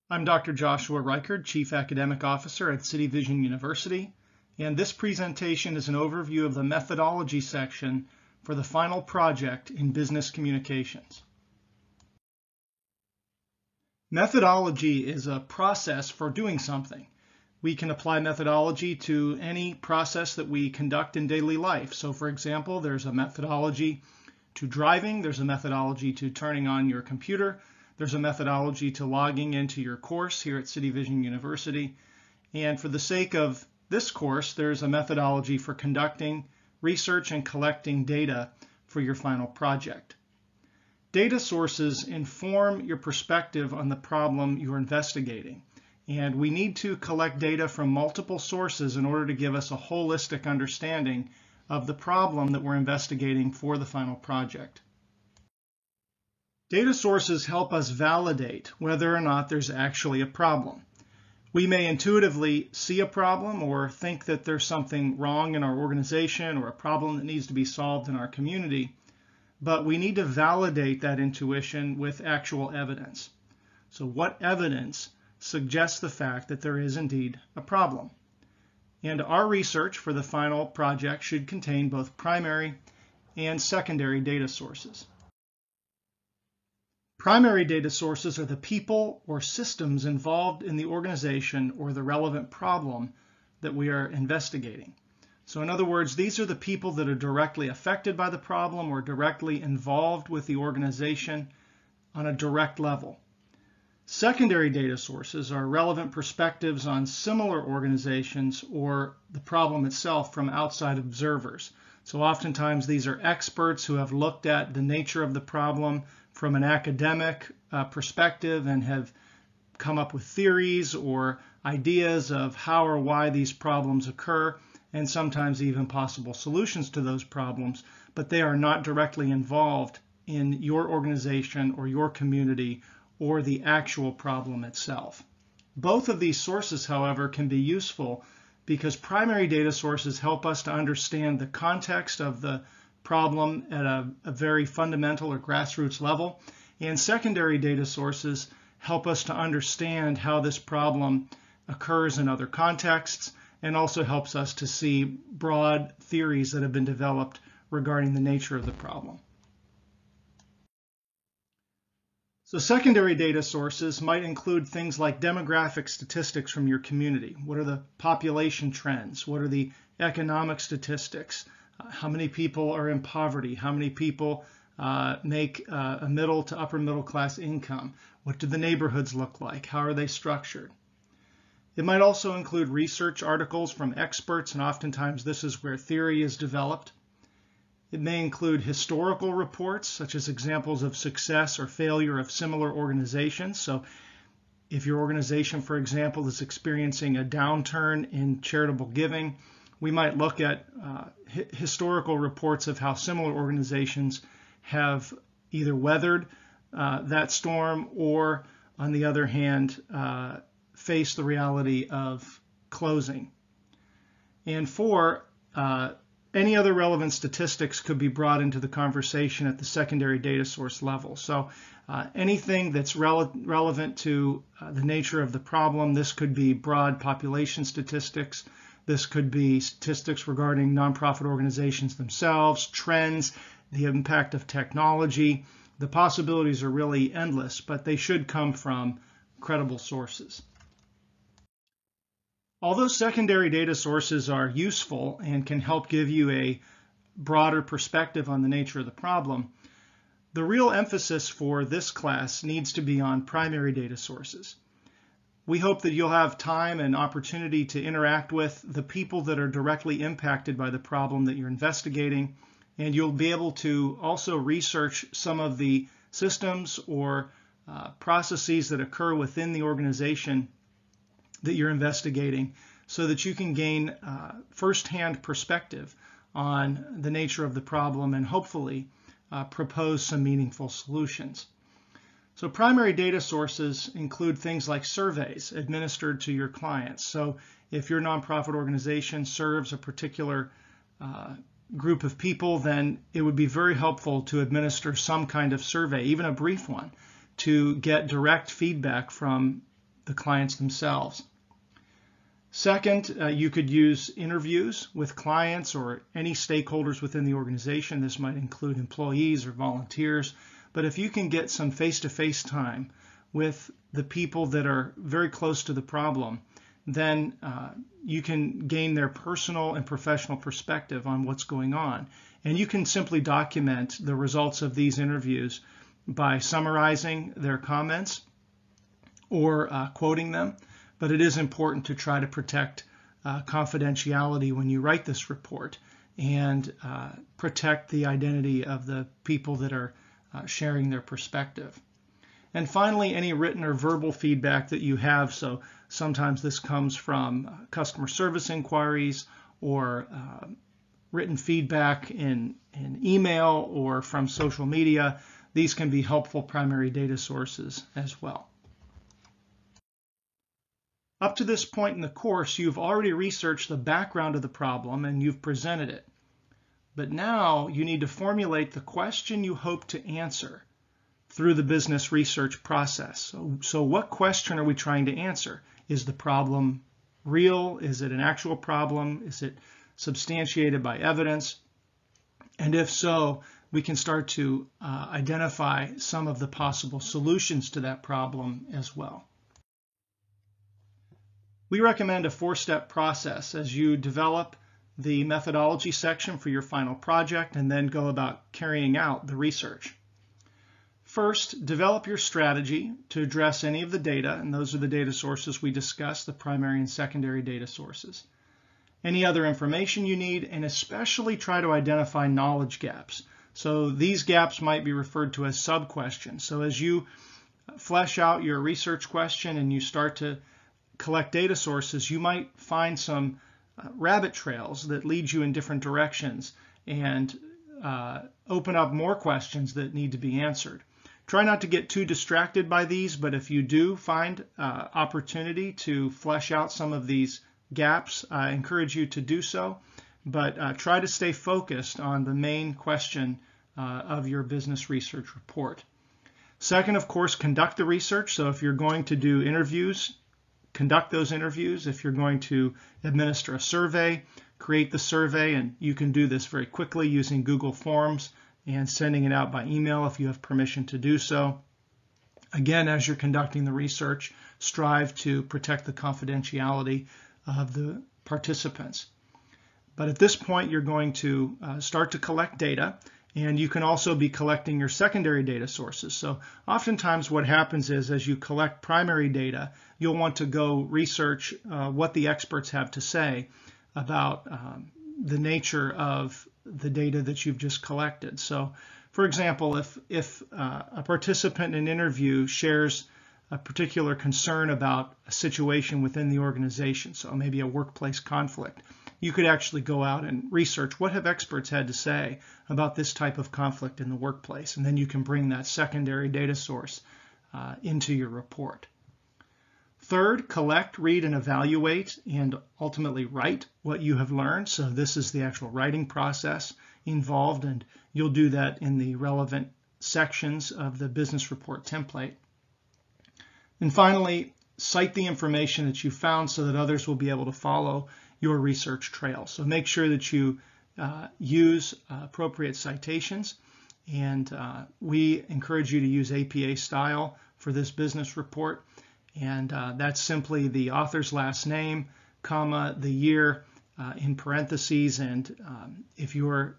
I'm Dr. Joshua Reichard, Chief Academic Officer at City Vision University, and this presentation is an overview of the methodology section for the final project in business communications. Methodology is a process for doing something. We can apply methodology to any process that we conduct in daily life. So for example, there's a methodology to driving, there's a methodology to turning on your computer, there's a methodology to logging into your course here at City Vision University. And for the sake of this course, there's a methodology for conducting research and collecting data for your final project. Data sources inform your perspective on the problem you're investigating. And we need to collect data from multiple sources in order to give us a holistic understanding of the problem that we're investigating for the final project. Data sources help us validate whether or not there's actually a problem. We may intuitively see a problem or think that there's something wrong in our organization or a problem that needs to be solved in our community, but we need to validate that intuition with actual evidence. So what evidence suggests the fact that there is indeed a problem? And our research for the final project should contain both primary and secondary data sources. Primary data sources are the people or systems involved in the organization or the relevant problem that we are investigating. So in other words, these are the people that are directly affected by the problem or directly involved with the organization on a direct level. Secondary data sources are relevant perspectives on similar organizations or the problem itself from outside observers. So oftentimes these are experts who have looked at the nature of the problem from an academic perspective and have come up with theories or ideas of how or why these problems occur, and sometimes even possible solutions to those problems, but they are not directly involved in your organization or your community or the actual problem itself. Both of these sources, however, can be useful because primary data sources help us to understand the context of the problem at a very fundamental or grassroots level, and secondary data sources help us to understand how this problem occurs in other contexts and also helps us to see broad theories that have been developed regarding the nature of the problem. So secondary data sources might include things like demographic statistics from your community. What are the population trends? What are the economic statistics? How many people are in poverty? How many people make a middle to upper middle class income? What do the neighborhoods look like? How are they structured? It might also include research articles from experts, and oftentimes this is where theory is developed. It may include historical reports, such as examples of success or failure of similar organizations. So if your organization, for example, is experiencing a downturn in charitable giving, we might look at historical reports of how similar organizations have either weathered that storm or, on the other hand, faced the reality of closing. And four, any other relevant statistics could be brought into the conversation at the secondary data source level. So anything that's relevant to the nature of the problem, this could be broad population statistics. This could be statistics regarding nonprofit organizations themselves, trends, the impact of technology. The possibilities are really endless, but they should come from credible sources. Although secondary data sources are useful and can help give you a broader perspective on the nature of the problem, the real emphasis for this class needs to be on primary data sources. We hope that you'll have time and opportunity to interact with the people that are directly impacted by the problem that you're investigating, and you'll be able to also research some of the systems or processes that occur within the organization that you're investigating so that you can gain firsthand perspective on the nature of the problem and hopefully propose some meaningful solutions. So primary data sources include things like surveys administered to your clients. So if your nonprofit organization serves a particular group of people, then it would be very helpful to administer some kind of survey, even a brief one, to get direct feedback from the clients themselves. Second, you could use interviews with clients or any stakeholders within the organization. This might include employees or volunteers. But if you can get some face-to-face time with the people that are very close to the problem, then you can gain their personal and professional perspective on what's going on. And you can simply document the results of these interviews by summarizing their comments or quoting them. But it is important to try to protect confidentiality when you write this report and protect the identity of the people that are sharing their perspective. And finally, any written or verbal feedback that you have. So sometimes this comes from customer service inquiries or written feedback in email or from social media. These can be helpful primary data sources as well. Up to this point in the course, you've already researched the background of the problem and you've presented it. But now you need to formulate the question you hope to answer through the business research process. So what question are we trying to answer? Is the problem real? Is it an actual problem? Is it substantiated by evidence? And if so, we can start to identify some of the possible solutions to that problem as well. We recommend a 4-step process as you develop the methodology section for your final project and then go about carrying out the research. First, develop your strategy to address any of the data, and those are the data sources we discussed, the primary and secondary data sources. Any other information you need, and especially try to identify knowledge gaps. So these gaps might be referred to as sub-questions. So as you flesh out your research question and you start to collect data sources, you might find some rabbit trails that lead you in different directions and open up more questions that need to be answered. Try not to get too distracted by these, but if you do find opportunity to flesh out some of these gaps, I encourage you to do so, but try to stay focused on the main question of your business research report. Second, of course, conduct the research. So if you're going to do interviews, conduct those interviews. If you're going to administer a survey, create the survey, and you can do this very quickly using Google Forms and sending it out by email if you have permission to do so. Again, as you're conducting the research, strive to protect the confidentiality of the participants. But at this point, you're going to start to collect data, and you can also be collecting your secondary data sources. So oftentimes what happens is as you collect primary data, you'll want to go research what the experts have to say about the nature of the data that you've just collected. So for example, if a participant in an interview shares a particular concern about a situation within the organization, so maybe a workplace conflict, you could actually go out and research what have experts had to say about this type of conflict in the workplace, and then you can bring that secondary data source into your report. Third, collect, read, and evaluate, and ultimately write what you have learned. So this is the actual writing process involved, and you'll do that in the relevant sections of the business report template. And finally, cite the information that you found so that others will be able to follow your research trail. So make sure that you use appropriate citations, and we encourage you to use APA style for this business report, and that's simply the author's last name, comma, the year in parentheses, and if you're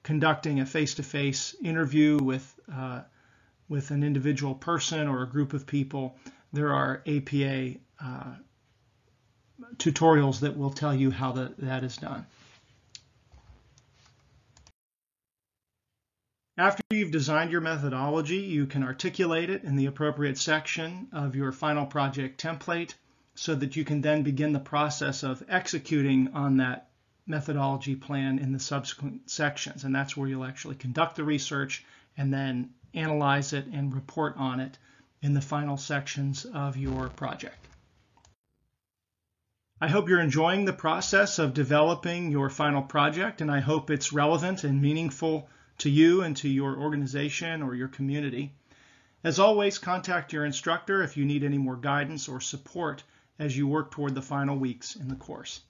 conducting a face-to-face interview with an individual person or a group of people, there are APA tutorials that will tell you how that is done. After you've designed your methodology, you can articulate it in the appropriate section of your final project template so that you can then begin the process of executing on that methodology plan in the subsequent sections. And that's where you'll actually conduct the research and then analyze it and report on it in the final sections of your project. I hope you're enjoying the process of developing your final project, and I hope it's relevant and meaningful to you and to your organization or your community. As always, contact your instructor if you need any more guidance or support as you work toward the final weeks in the course.